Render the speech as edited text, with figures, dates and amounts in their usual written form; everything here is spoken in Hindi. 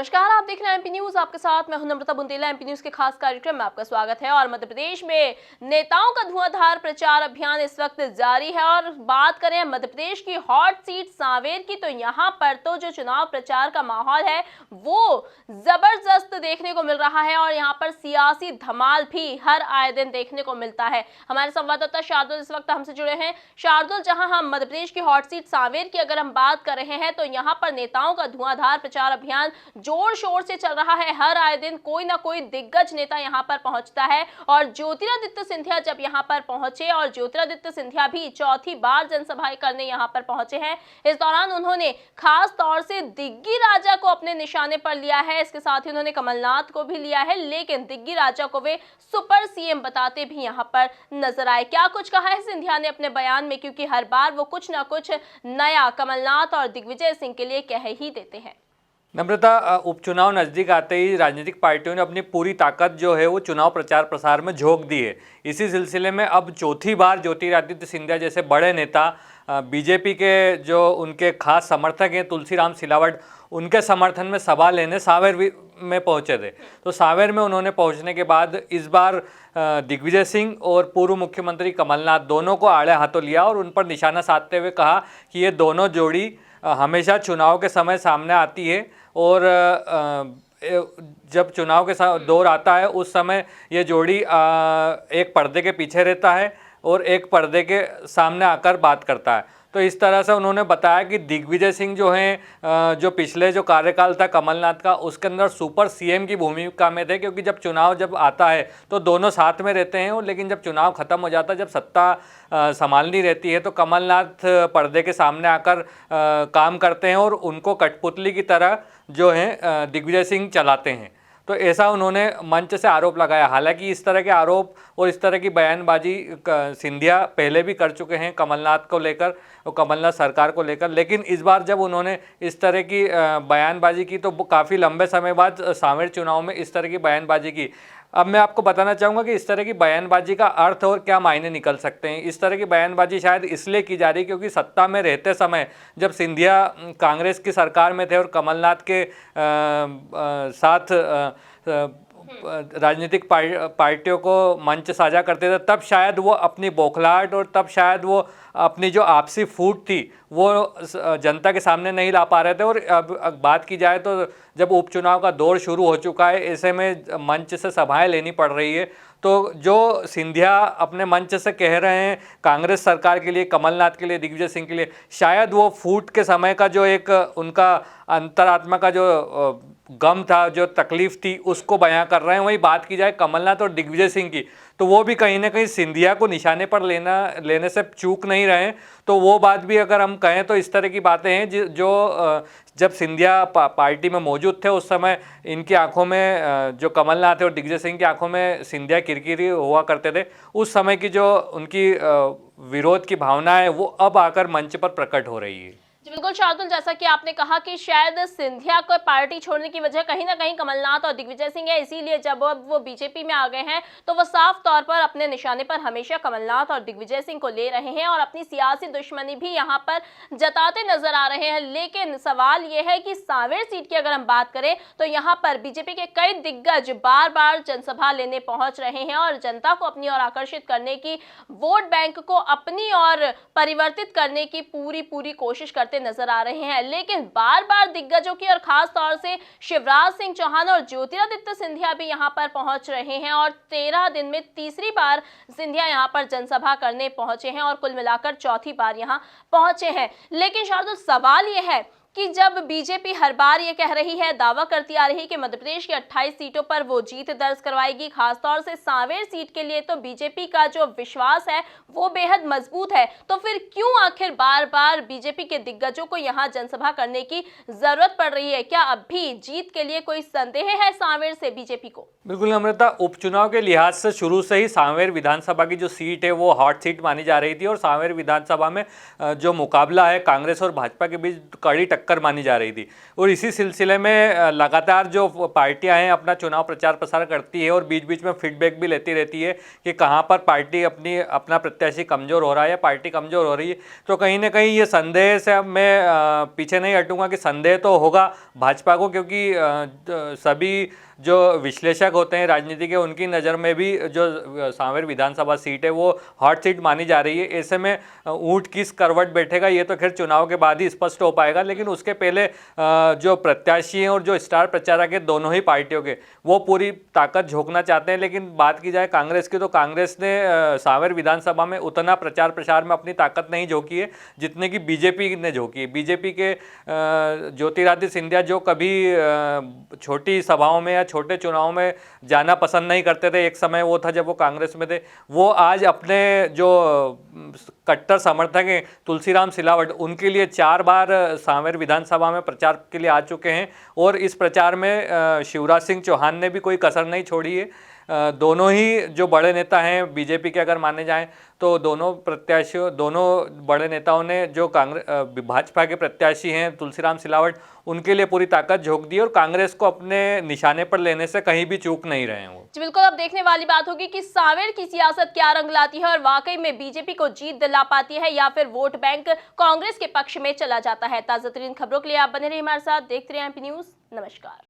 नमस्कार, आप देख रहे हैं एमपी न्यूज। आपके साथ मैं हूं नम्रता बुंदेला। एमपी न्यूज के खास कार्यक्रम में आपका स्वागत है। और मध्य प्रदेश में नेताओं का धुआंधार प्रचार अभियान इस वक्त जारी है। और बात करें मध्य प्रदेश की हॉट सीट सांवेर की, तो यहां पर तो जो चुनाव प्रचार का माहौल है वो जबरदस्त देखने को मिल रहा है। और यहां पर सियासी धमाल भी हर आए दिन देखने को मिलता है। हमारे संवाददाता शार्दुल इस वक्त हमसे जुड़े हैं। शार्दुल, जहां हम मध्य प्रदेश की हॉट सीट सांवेर की अगर हम बात कर रहे हैं, तो यहां पर नेताओं का धुआंधार प्रचार अभियान जोर शोर से चल रहा है। हर आए दिन कोई ना कोई दिग्गज नेता यहां पर पहुंचता है। और ज्योतिरादित्य सिंधिया जब यहां पर पहुंचे, और ज्योतिरादित्य सिंधिया भी चौथी बार जनसभाएं करने यहां पर पहुंचे हैं, इस दौरान उन्होंने खास तौर से दिग्गी राजा को अपने निशाने पर लिया है। इसके साथ ही उन्होंने कमलनाथ को भी लिया है, लेकिन दिग्गी राजा को वे सुपर सीएम बताते भी यहां पर नजर आए। क्या कुछ कहा है सिंधिया ने अपने बयान में, क्योंकि हर बार वो कुछ ना कुछ नया कमलनाथ और दिग्विजय सिंह के लिए कह ही देते हैं। नम्रता, उपचुनाव नज़दीक आते ही राजनीतिक पार्टियों ने अपनी पूरी ताकत जो है वो चुनाव प्रचार प्रसार में झोंक दी है। इसी सिलसिले में अब चौथी बार ज्योतिरादित्य सिंधिया जैसे बड़े नेता, बीजेपी के जो उनके खास समर्थक हैं तुलसीराम सिलावट, उनके समर्थन में सभा लेने सांवेर में पहुंचे थे। तो सांवेर में उन्होंने पहुंचने के बाद इस बार दिग्विजय सिंह और पूर्व मुख्यमंत्री कमलनाथ दोनों को आड़े हाथों लिया और उन पर निशाना साधते हुए कहा कि ये दोनों जोड़ी हमेशा चुनाव के समय सामने आती है। और जब चुनाव के दौर आता है उस समय ये जोड़ी एक पर्दे के पीछे रहता है और एक पर्दे के सामने आकर बात करता है। तो इस तरह से उन्होंने बताया कि दिग्विजय सिंह जो हैं, जो पिछले जो कार्यकाल था कमलनाथ का, उसके अंदर सुपर सीएम की भूमिका में थे, क्योंकि जब चुनाव जब आता है तो दोनों साथ में रहते हैं। लेकिन जब चुनाव खत्म हो जाता है, जब सत्ता संभालनी रहती है, तो कमलनाथ पर्दे के सामने आकर काम करते हैं और उनको कठपुतली की तरह जो है दिग्विजय सिंह चलाते हैं। तो ऐसा उन्होंने मंच से आरोप लगाया। हालांकि इस तरह के आरोप और इस तरह की बयानबाजी सिंधिया पहले भी कर चुके हैं कमलनाथ को लेकर और कमलनाथ सरकार को लेकर, लेकिन इस बार जब उन्होंने इस तरह की बयानबाजी की तो काफ़ी लंबे समय बाद सांवेर चुनाव में इस तरह की बयानबाजी की। अब मैं आपको बताना चाहूँगा कि इस तरह की बयानबाजी का अर्थ और क्या मायने निकल सकते हैं। इस तरह की बयानबाजी शायद इसलिए की जा रही क्योंकि सत्ता में रहते समय जब सिंधिया कांग्रेस की सरकार में थे और कमलनाथ के साथ राजनीतिक पार्टियों को मंच साझा करते थे, तब शायद वो अपनी बौखलाहट और तब शायद वो अपनी जो आपसी फूट थी वो जनता के सामने नहीं ला पा रहे थे। और अब बात की जाए तो जब उपचुनाव का दौर शुरू हो चुका है, ऐसे में मंच से सभाएं लेनी पड़ रही है। तो जो सिंधिया अपने मंच से कह रहे हैं कांग्रेस सरकार के लिए, कमलनाथ के लिए, दिग्विजय सिंह के लिए, शायद वो फूट के समय का जो एक उनका अंतरात्मा का जो गम था, जो तकलीफ थी, उसको बयां कर रहे हैं। वही बात की जाए कमलनाथ और दिग्विजय सिंह की, तो वो भी कहीं ना कहीं सिंधिया को निशाने पर लेने से चूक नहीं रहे। तो वो बात भी अगर हम कहें तो इस तरह की बातें हैं जो जब सिंधिया पार्टी में मौजूद थे उस समय इनकी आंखों में, जो कमलनाथ और दिग्विजय सिंह की आंखों में सिंधिया किरकिरी हुआ करते थे, उस समय की जो उनकी विरोध की भावना है वो अब आकर मंच पर प्रकट हो रही है। बिल्कुल शार्दुल, जैसा कि आपने कहा कि शायद सिंधिया को पार्टी छोड़ने की वजह कहीं ना कहीं कमलनाथ और दिग्विजय सिंह है, इसीलिए जब अब वो बीजेपी में आ गए हैं तो वो साफ तौर पर अपने निशाने पर हमेशा कमलनाथ और दिग्विजय सिंह को ले रहे हैं और अपनी सियासी दुश्मनी भी यहाँ पर जताते नजर आ रहे हैं। लेकिन सवाल ये है कि सांवेर सीट की अगर हम बात करें तो यहाँ पर बीजेपी के कई दिग्गज बार बार जनसभा लेने पहुंच रहे हैं और जनता को अपनी ओर आकर्षित करने की, वोट बैंक को अपनी ओर परिवर्तित करने की पूरी कोशिश करते नजर आ रहे हैं। लेकिन बार बार दिग्गजों की और खास तौर से शिवराज सिंह चौहान और ज्योतिरादित्य सिंधिया भी यहां पर पहुंच रहे हैं और 13 दिन में तीसरी बार सिंधिया यहां पर जनसभा करने पहुंचे हैं और कुल मिलाकर चौथी बार यहां पहुंचे हैं। लेकिन शार्दुल, सवाल यह है कि जब बीजेपी हर बार ये कह रही है, दावा करती आ रही है कि मध्य प्रदेश की 28 सीटों पर वो जीत दर्ज करवाएगी, खासतौर से सांवेर सीट के लिए तो बीजेपी का जो विश्वास है वो बेहद मजबूत है, तो फिर क्यों आखिर बार बार बीजेपी के दिग्गजों को यहाँ जनसभा करने की जरूरत पड़ रही है? क्या अब भी जीत के लिए कोई संदेह है सांवेर से बीजेपी को? बिल्कुल नम्रता, उपचुनाव के लिहाज से शुरू से ही सांवेर विधानसभा की जो सीट है वो हॉट सीट मानी जा रही थी और सांवेर विधानसभा में जो मुकाबला है कांग्रेस और भाजपा के बीच कड़ी टक्कर टक्कर मानी जा रही थी। और इसी सिलसिले में लगातार जो पार्टियां हैं अपना चुनाव प्रचार प्रसार करती है और बीच बीच में फीडबैक भी लेती रहती है कि कहाँ पर पार्टी अपना प्रत्याशी कमज़ोर हो रहा है या पार्टी कमज़ोर हो रही है। तो कहीं ना कहीं ये संदेह से मैं पीछे नहीं हटूंगा कि संदेह तो होगा भाजपा को, क्योंकि सभी जो विश्लेषक होते हैं राजनीति के उनकी नज़र में भी जो सांवेर विधानसभा सीट है वो हॉट सीट मानी जा रही है। ऐसे में ऊंट किस करवट बैठेगा ये तो खैर चुनाव के बाद ही स्पष्ट हो पाएगा, लेकिन उसके पहले जो प्रत्याशी हैं और जो स्टार प्रचारक है दोनों ही पार्टियों के वो पूरी ताकत झोंकना चाहते हैं। लेकिन बात की जाए कांग्रेस की तो कांग्रेस ने सांवेर विधानसभा में उतना प्रचार प्रसार में अपनी ताकत नहीं झोंकी है जितने की बीजेपी ने झोंकी है। बीजेपी के ज्योतिरादित्य सिंधिया जो कभी छोटी सभाओं में या छोटे चुनाव में जाना पसंद नहीं करते थे, एक समय वो था जब वो कांग्रेस में थे, वो आज अपने जो कट्टर समर्थक हैं तुलसीराम सिलावट उनके लिए 4 बार सांवेर विधानसभा में प्रचार के लिए आ चुके हैं। और इस प्रचार में शिवराज सिंह चौहान ने भी कोई कसर नहीं छोड़ी है। दोनों ही जो बड़े नेता हैं बीजेपी के अगर माने जाएं तो दोनों बड़े नेताओं ने जो भाजपा के प्रत्याशी हैं तुलसीराम सिलावट उनके लिए पूरी ताकत झोंक दी और कांग्रेस को अपने निशाने पर लेने से कहीं भी चूक नहीं रहे हैं वो। जी बिल्कुल, अब देखने वाली बात होगी कि सांवेर की सियासत क्या रंग लाती है और वाकई में बीजेपी को जीत दिला पाती है या फिर वोट बैंक कांग्रेस के पक्ष में चला जाता है। ताजा तरीन खबरों के लिए आप बने रहिए हमारे साथ, देखते रहिए एमपी न्यूज। नमस्कार।